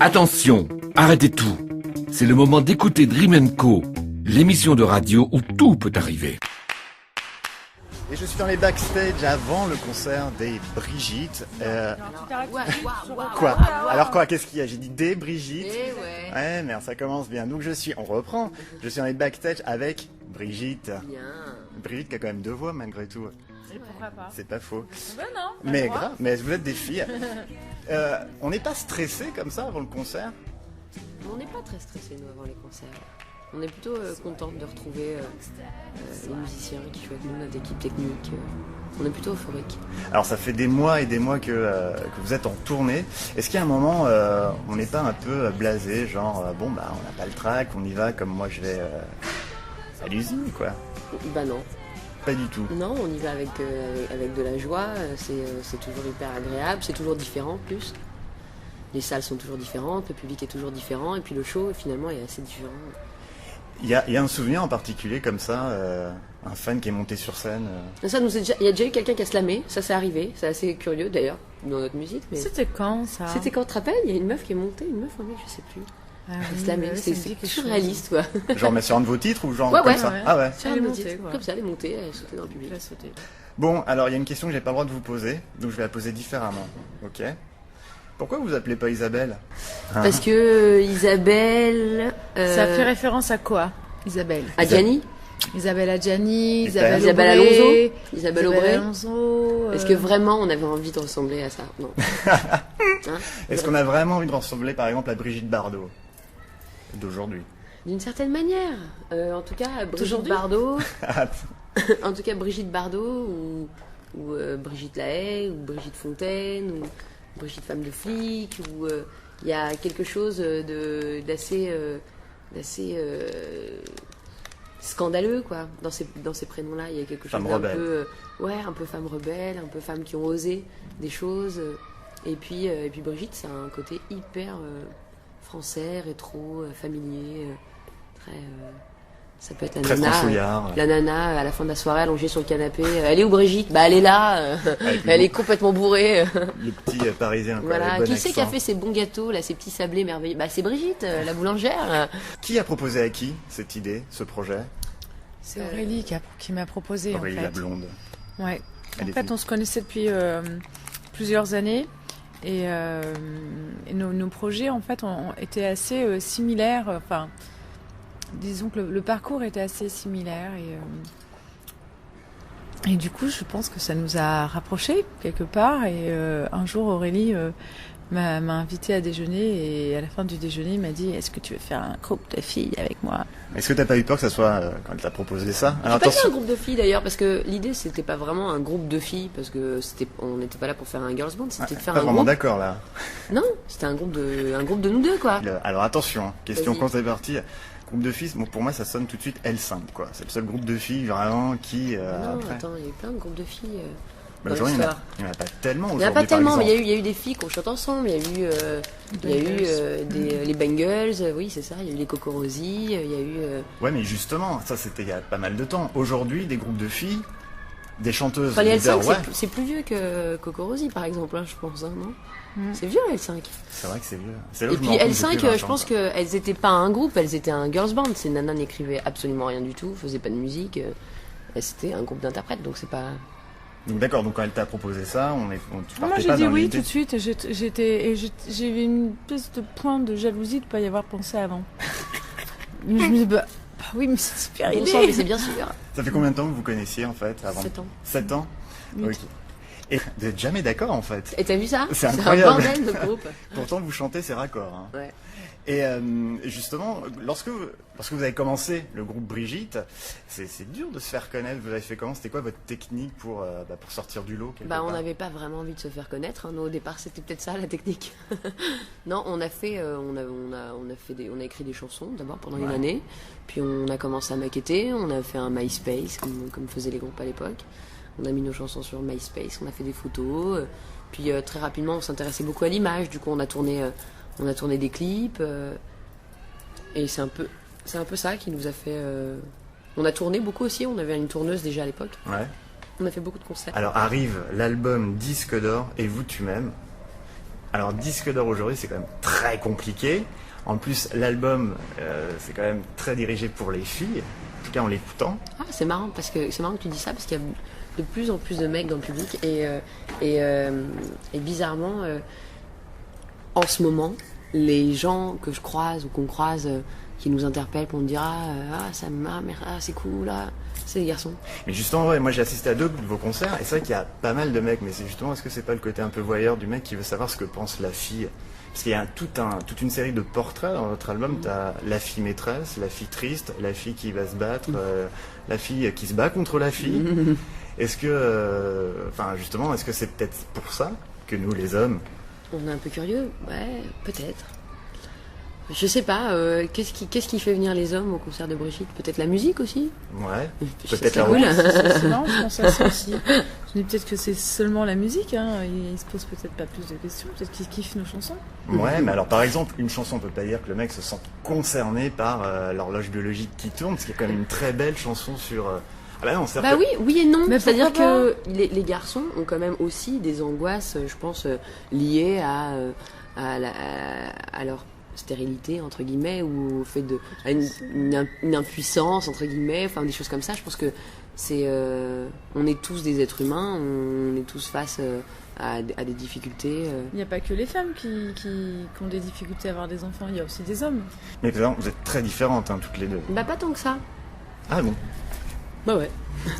Attention, arrêtez tout. C'est le moment d'écouter Dream & Co, l'émission de radio où tout peut arriver. Et je suis dans les backstage avant le concert des Brigitte. Quoi? Alors quoi? Qu'est-ce qu'il y a? J'ai dit des Brigitte. Ouais, mais ça commence bien. Donc on reprend. Je suis dans les backstage avec Brigitte. Bien. Brigitte qui a quand même 2 voix malgré tout. Et pourquoi pas? C'est pas faux. Ben non. Mais grave, mais vous êtes des filles. On n'est pas stressé comme ça avant le concert? On n'est pas très stressés nous avant les concerts. On est plutôt contente de retrouver les musiciens qui jouent avec nous, notre équipe technique. On est plutôt euphorique. Alors ça fait des mois et des mois que vous êtes en tournée. Est-ce qu'il y a un moment on n'est pas un peu blasé, genre bon bah on n'a pas le track, on y va comme moi je vais à l'usine quoi? Bah non. Pas du tout. Non, on y va avec de la joie, c'est toujours hyper agréable, c'est toujours différent en plus. Les salles sont toujours différentes, le public est toujours différent, et puis le show finalement est assez différent. Il y a un souvenir en particulier comme ça, un fan qui est monté sur scène Ça il y a déjà eu quelqu'un qui a slamé, ça c'est arrivé, c'est assez curieux d'ailleurs dans notre musique. Mais... C'était quand ça? C'était quand, tu te rappelles? Il y a une meuf qui est montée, un mec je sais plus. Ah, Slamé, c'est surréaliste quoi. Genre mais sur un de vos titres ou genre ouais, comme ouais, ça ouais. Ah ouais. Elle est montée, comme ça, elle est montée, elle est sautée dans le public. Elle a sauté. Bon, alors il y a une question que j'ai pas le droit de vous poser, donc je vais la poser différemment. Ok. Pourquoi vous appelez pas Isabelle? Parce que Isabelle... Ça fait référence à quoi, Isabelle? Adjani, Isabelle Adjani, Isabelle Isabelle Aubray, Alonso, Isabelle Aubray. Alonso. Est-ce que vraiment on avait envie de ressembler à ça? Non. Hein? Est-ce qu'on a vraiment envie de ressembler par exemple à Brigitte Bardot d'aujourd'hui? D'une certaine manière. En tout cas, Brigitte D'aujourd'hui Bardot. En tout cas, Brigitte Bardot ou Brigitte Lahaye ou Brigitte Fontaine ou Brigitte Femme de Flic. Ou il y a quelque chose d'assez scandaleux quoi. Dans ces prénoms-là, il y a quelque chose Femme d'un rebelle. peu un peu femme rebelle, un peu femme qui ont osé des choses. Et puis Brigitte, ça a un côté hyper français, rétro, familier, très. Ça peut être la Très nana. franchouillard. La nana à la fin de la soirée allongée sur le canapé. Elle est où Brigitte? Bah elle est là. Elle est complètement bourrée. Le petit parisien quoi, Voilà. avec bon Qui c'est qui a accent. fait ces bons gâteaux là, ces petits sablés merveilleux? Bah c'est Brigitte, la boulangère. Qui a proposé à qui cette idée, ce projet? C'est Aurélie qui m'a proposé Aurélie en fait. la blonde. Ouais. Elle En est fait, fine. on se connaissait depuis plusieurs années et nos projets en fait ont été assez similaires. Enfin, disons que le parcours était assez similaire et du coup, je pense que ça nous a rapprochés quelque part. Et un jour, Aurélie m'a invité à déjeuner et à la fin du déjeuner, il m'a dit: est-ce que tu veux faire un groupe de filles avec moi? Est-ce que t'as pas eu peur que ça soit quand elle t'a proposé ça? Alors J'ai pas fait un groupe de filles d'ailleurs parce que l'idée c'était pas vraiment un groupe de filles parce que on n'était pas là pour faire un girls band, c'était de faire pas un vraiment groupe. d'accord là. Non, c'était un groupe de nous deux quoi. Alors attention, hein, question Vas-y. quand c'est parti. Groupe de filles, bon, pour moi ça sonne tout de suite L5 quoi. C'est le seul groupe de filles vraiment qui Non, après. attends, il y a eu plein de groupes de filles. Bah, dans aujourd'hui, l'histoire. il y en a pas tellement Il aujourd'hui. n'y en a pas par tellement, mais exemple. il y a eu des filles qu'on chante ensemble. Il y a eu les Bangles, oui c'est ça. Il y a eu les Cocorosi, il y a eu. Ouais, mais justement, ça c'était il y a pas mal de temps. Aujourd'hui, des groupes de filles, des chanteuses, Enfin, les leaders, L5 ouais. c'est plus vieux que Cocorosi par exemple, hein, je pense, hein, non? C'est vieux L5. C'est vrai que c'est vieux. C'est là où Et je me puis rends compte que L5, j'ai plus je pense 20 ans, quoi. qu'elles étaient pas un groupe, elles étaient un girls band. Ces nanas n'écrivaient absolument rien du tout, faisaient pas de musique. C'était un groupe d'interprètes, donc c'est pas. Donc d'accord, donc quand elle t'a proposé ça, tu Moi, partais j'ai pas dit dans oui l'idée. tout de suite. J'ai eu une espèce de point de jalousie de ne pas y avoir pensé avant. Mais je me dis, bah oui, mais c'est une super Bon idée. sang, mais c'est bien sûr. Ça fait combien de temps que vous connaissiez en fait avant 7 ans. 7 ans. Huit. Ok. Et vous n'êtes jamais d'accord en fait. Et t'as vu ça? C'est un incroyable. bordel de groupe. Pourtant vous chantez ces raccords. Hein. Ouais. Et justement, lorsque vous avez commencé le groupe Brigitte, c'est dur de se faire connaître. Vous avez fait comment? C'était quoi votre technique pour sortir du lot quelque Bah, on part n'avait pas vraiment envie de se faire connaître. Hein. Nous, au départ, c'était peut-être ça la technique. Non, on a écrit des chansons d'abord pendant une Ouais. année. Puis on a commencé à maqueter. On a fait un MySpace comme faisaient les groupes à l'époque. On a mis nos chansons sur MySpace. On a fait des photos. Puis très rapidement, on s'intéressait beaucoup à l'image. Du coup, on a tourné des clips. Et c'est un peu ça qui nous a fait. On a tourné beaucoup aussi. On avait une tourneuse déjà à l'époque. Ouais. On a fait beaucoup de concerts. Alors arrive l'album Disque d'or et vous tu m'aimes. Alors disque d'or aujourd'hui, c'est quand même très compliqué. En plus, l'album, c'est quand même très dirigé pour les filles, en tout cas en l'écoutant. Ah, c'est marrant que tu dis ça parce qu'il y a de plus en plus de mecs dans le public et bizarrement, en ce moment, les gens que je croise ou qu'on croise qui nous interpellent pour nous dire c'est cool là, c'est les garçons. Mais justement, ouais, moi j'ai assisté à 2 de vos concerts et c'est vrai qu'il y a pas mal de mecs, mais c'est justement, est-ce que c'est pas le côté un peu voyeur du mec qui veut savoir ce que pense la fille? Parce qu'il y a toute une série de portraits dans votre album. T'as la fille maîtresse, la fille triste, la fille qui va se battre, la fille qui se bat contre la fille. Est-ce que, justement, est-ce que c'est peut-être pour ça que nous, les hommes... On est un peu curieux, ouais, peut-être. Je sais pas, qu'est-ce qui fait venir les hommes au concert de Brigitte? Peut-être la musique aussi? Ouais, Ça peut-être serait la cool. Non, je pense à ça aussi. Je dis peut-être que c'est seulement la musique, hein. Il se pose peut-être pas plus de questions, peut-être qu'il kiffe nos chansons. Ouais, mais alors par exemple, une chanson, on peut pas dire que le mec se sente concerné par l'horloge biologique qui tourne, parce qu'il y a quand même une très belle chanson sur... Oui et non. Mais c'est-à-dire pourquoi que les garçons ont quand même aussi des angoisses, je pense, liées à leur stérilité entre guillemets ou au fait à une impuissance entre guillemets, enfin des choses comme ça. Je pense que on est tous des êtres humains, on est tous face à des difficultés. Il n'y a pas que les femmes qui ont des difficultés à avoir des enfants, il y a aussi des hommes. Mais par exemple, vous êtes très différentes, hein, toutes les deux. Bah pas tant que ça. Ah bon? Bah ouais.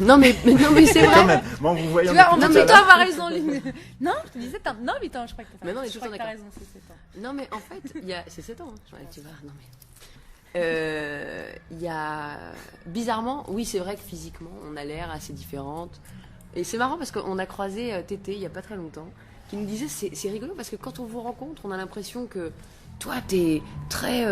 non mais c'est Quand vrai. même. Moi, vous voyez Tu vois, un on peu peut tout à toi l'heure. avoir raison, Lynn. Non, je te disais, non, mais attends, je crois que t'as Mais non, mais je tout crois le que temps t'as d'accord. raison, c'est 7 ans. Non mais en fait, c'est 7 ans. Ouais, tu vois, non mais il y a bizarrement, oui, c'est vrai que physiquement, on a l'air assez différentes. Et c'est marrant parce qu'on a croisé Tété il y a pas très longtemps, qui nous disait c'est rigolo parce que quand on vous rencontre, on a l'impression que toi t'es très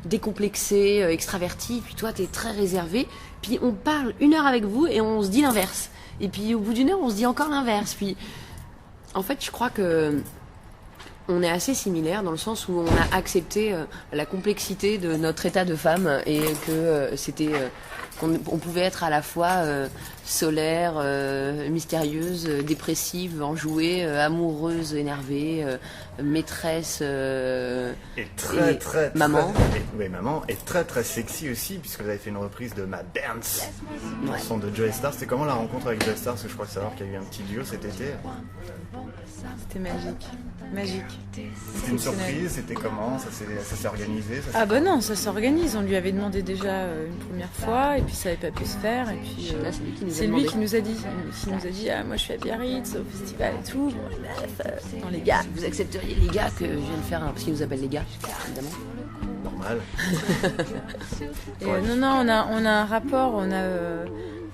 décomplexé, extraverti, puis toi t'es très réservé. Puis on parle 1 heure avec vous et on se dit l'inverse. Et puis au bout d'1 heure, on se dit encore l'inverse. Puis en fait, je crois que on est assez similaires dans le sens où on a accepté la complexité de notre état de femme et que on pouvait être à la fois solaire, mystérieuse, dépressive, enjouée, amoureuse, énervée, maîtresse, Et très, très, maman. Oui, maman. Et très, très sexy aussi, puisque vous avez fait une reprise de Mad Dance, une Ouais. chanson de Joey Starr. C'était comment la rencontre avec Joey Starr? Parce que je crois savoir qu'il y a eu un petit duo cet été. C'était magique. Magique. C'était une surprise, c'était comment? Ça s'est organisé? Ah bah non, ça s'organise. On lui avait demandé déjà une première fois, et puis ça n'avait pas pu se faire. Et puis Là, c'est lui qui nous a c'est lui demandé. qui nous a dit, ah, moi je suis à Biarritz, au festival et tout. Bon, dans les gars. Vous accepteriez les gars que je viens de faire parce qu'ils nous appellent les gars, évidemment. Normal. Et, non, on a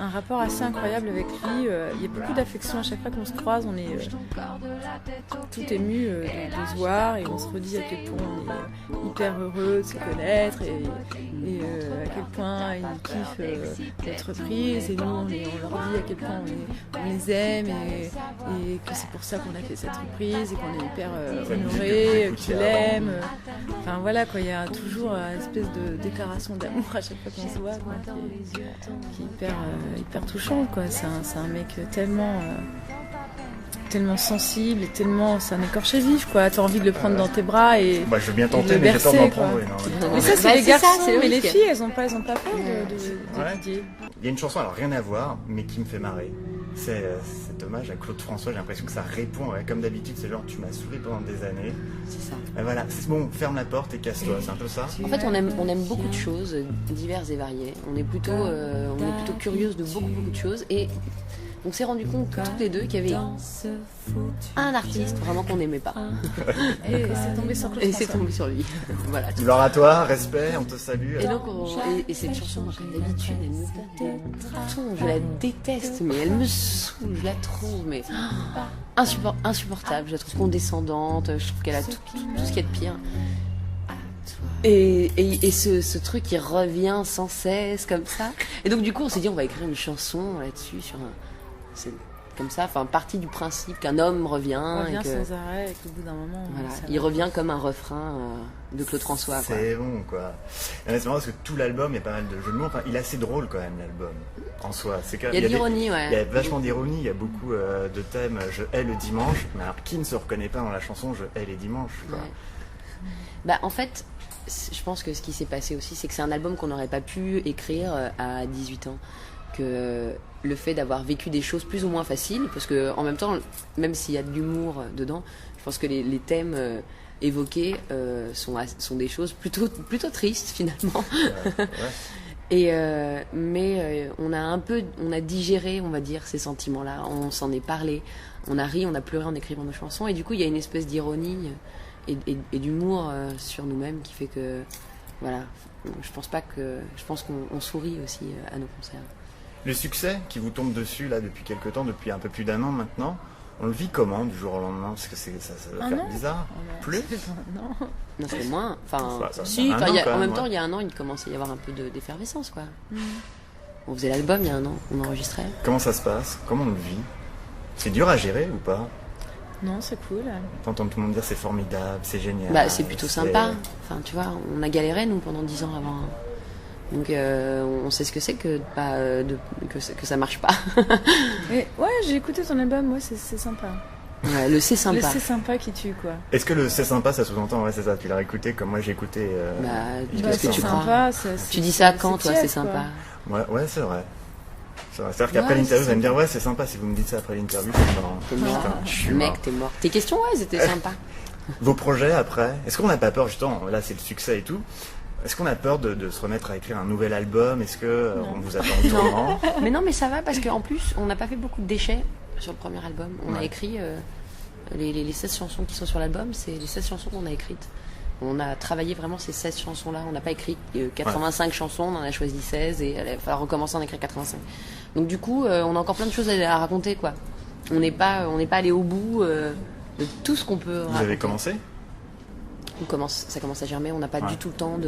un rapport assez incroyable avec lui. Il y a beaucoup d'affection à chaque fois qu'on se croise. On est tout ému de se voir et on se redit à quel point on est hyper heureux de se connaître et à quel point ils kiffent notre reprise et nous on leur dit à quel point on les aime et que c'est pour ça qu'on a fait cette reprise et qu'on est hyper honorés, qu'ils l'aiment. Enfin voilà quoi, il y a toujours une espèce de déclaration d'amour à chaque fois qu'on se voit quoi, qui est hyper touchant quoi. C'est un mec tellement sensible et tellement, c'est un écorché vif quoi. T'as envie de le prendre dans tes bras et Bah, je veux bien et de tenter, le mais j'ai peur d'en bercer, quoi. prendre. Oui, Mais ça c'est Bah, les c'est ça, garçons, c'est le mais les risque. filles elles ont pas peur de Ouais. Didier. Il y a une chanson, alors rien à voir, mais qui me fait marrer. C'est cet hommage à Claude François. J'ai l'impression que ça répond, ouais, comme d'habitude, c'est genre tu m'as saoulé pendant des années. C'est ça. Et voilà, c'est bon, ferme la porte et casse-toi, c'est un peu ça. En fait, on aime beaucoup de choses diverses et variées. On est plutôt curieuse de beaucoup de choses. Et on s'est rendu compte toutes les deux qu'il y avait un artiste vraiment qu'on n'aimait pas. Et c'est tombé sur Claude Et c'est François. tombé sur lui. Voilà. Gloire à toi, respect, on te salue. Et donc, et cette chanson, comme d'habitude, elle me donne des tons. Je la déteste, mais elle me saoule. Je la trouve, mais insupportable. Je la trouve condescendante. Je trouve qu'elle a tout ce qu'il y a de pire. Et ce truc qui revient sans cesse comme ça. Et donc du coup on s'est dit on va écrire une chanson là-dessus c'est comme ça. Enfin, partie du principe qu'un homme revient. On revient et que, sans arrêt et qu'au bout d'un moment. voilà, ça il va. revient comme un refrain de Claude François. Quoi. C'est bon, quoi. Mais c'est marrant parce que tout l'album, il y a pas mal de jeux de mots. Enfin, il est assez drôle quand même, l'album, en soi. C'est Il y a de l'ironie, Il y a ouais. vachement d'ironie, il y a beaucoup de thèmes. Je hais le dimanche. Mais alors, qui ne se reconnaît pas dans la chanson Je hais les dimanches, quoi. Ouais. Bah, en fait, je pense que ce qui s'est passé aussi, c'est que c'est un album qu'on n'aurait pas pu écrire à 18 ans. Que le fait d'avoir vécu des choses plus ou moins faciles, parce que en même temps, même s'il y a de l'humour dedans, je pense que les thèmes évoqués sont des choses plutôt tristes finalement. Ouais. Et mais on a digéré, on va dire, ces sentiments-là. On s'en est parlé, on a ri, on a pleuré en écrivant nos chansons, et du coup, il y a une espèce d'ironie et d'humour sur nous-mêmes qui fait que, voilà, je pense qu'on sourit aussi à nos concerts. Le succès qui vous tombe dessus là depuis quelques temps, depuis un peu plus d'1 an maintenant, on le vit comment du jour au lendemain? Parce que ça doit faire bizarre. Plus Non. Non, c'est moins. Enfin, Ça si. fait un an, quand En même, même temps, ouais. il y a 1 an, il commençait à y avoir un peu d'effervescence, quoi. On faisait l'album il y a 1 an, on enregistrait. Comment ça se passe? Comment on le vit? C'est dur à gérer ou pas? Non, c'est cool. T'entends tout le monde dire c'est formidable, c'est génial. Bah, c'est plutôt sympa. Enfin, tu vois, on a galéré, nous, pendant 10 ans avant. Donc, on sait ce que c'est que ça marche pas. Et ouais, j'ai écouté ton album, ouais, c'est sympa. Ouais, le c'est Le sympa. c'est sympa qui tue, quoi. Est-ce que le c'est sympa, ça sous-entend? Ouais, c'est ça, tu l'as écouté comme moi j'ai écouté. Bah, il qu'est-ce fait que ça. tu crois? sympa, Tu dis ça quand, toi, tiède, c'est sympa? Ouais, c'est vrai. C'est-à-dire qu'après Ouais, l'interview, c'est vous allez me dire, ouais, c'est sympa si vous me dites ça après l'interview, c'est marrant. T'es mort. Putain, je suis mort. Mec, t'es mort. Tes questions, ouais, c'était sympa. Vos projets après, est-ce qu'on n'a pas peur, justement, là c'est le succès et tout, est-ce qu'on a peur de se remettre à écrire un nouvel album? Est-ce que on vous attend au tournant? Mais non, mais ça va parce qu'en plus, on n'a pas fait beaucoup de déchets sur le premier album. On a Ouais. écrit les 16 chansons qui sont sur l'album, c'est les 16 chansons qu'on a écrites. On a travaillé vraiment ces 16 chansons-là. On n'a pas écrit 85 chansons, on en a choisi 16 et il va falloir recommencer à en écrire 85. Donc du coup, on a encore plein de choses à raconter, quoi. On n'est pas allé au bout de tout ce qu'on peut Vous raconter. avez commencé? Ça commence à germer. On n'a pas Ouais. du tout le temps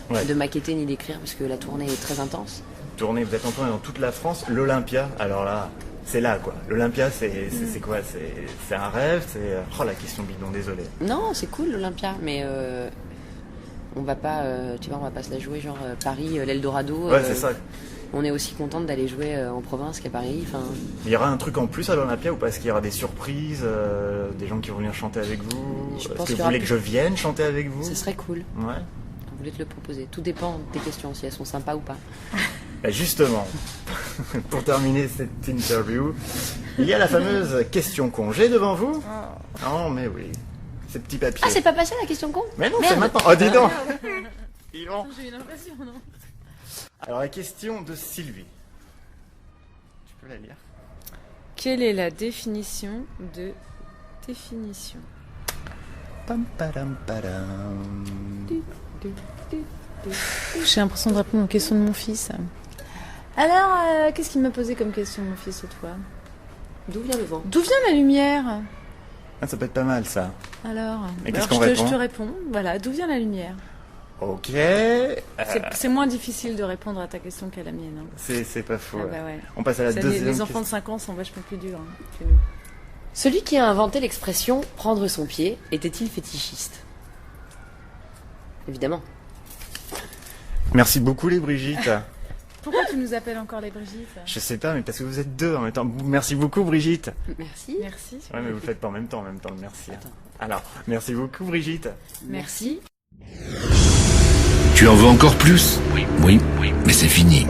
Ouais. de maqueter ni d'écrire parce que la tournée est très intense. Tournée, vous êtes en tournée dans toute la France, l'Olympia, alors là, c'est là quoi. L'Olympia, c'est quoi? C'est un rêve? Oh la question bidon, désolé. Non, c'est cool l'Olympia, mais on va pas, tu vois, on va pas se la jouer genre Paris, l'Eldorado. Ouais, c'est ça. On est aussi contente d'aller jouer en province qu'à Paris. Enfin, Il y aura un truc en plus à l'Olympia ou pas? Est-ce qu'il y aura des surprises, des gens qui vont venir chanter avec vous? Je Est-ce pense que qu'il y vous aura voulez que je vienne chanter avec vous? ce serait cool. Ouais. On voulait te le proposer. Tout dépend de tes questions, si elles sont sympas ou pas. Bah, justement, pour terminer cette interview, il y a la fameuse question con. J'ai devant vous? Oh, mais oui. Ces petits papiers. Ah, c'est pas passé la question con? Mais non, Merde. c'est maintenant. Oh, dis donc. Dis donc. J'ai eu l'impression, non? Alors, la question de Sylvie. Tu peux la lire? Quelle est la définition de définition? Pam, padam, padam. J'ai l'impression de répondre aux questions de mon fils. Alors, qu'est-ce qu'il m'a posé comme question, mon fils, cette fois? D'où vient le vent? D'où vient la lumière? Ah, ça peut être pas mal, ça. Alors, Et qu'est-ce alors, qu'on je répond te réponds. Voilà, d'où vient la lumière? Ok. C'est moins difficile de répondre à ta question qu'à la mienne. Hein. C'est pas faux. Ah ouais. bah ouais. On passe à la Ça, deuxième les enfants question. de 5 ans sont vachement plus durs hein, que nous. Celui qui a inventé l'expression prendre son pied était-il fétichiste? Évidemment. Merci beaucoup, les Brigitte. Pourquoi tu nous appelles encore les Brigitte? Je sais pas, mais parce que vous êtes deux en même temps. Merci beaucoup, Brigitte. Merci. Merci. Ouais, mais vous le faites pas en même temps, le merci. Attends. Alors, merci beaucoup, Brigitte. Merci. Tu en veux encore plus? Oui, mais c'est fini.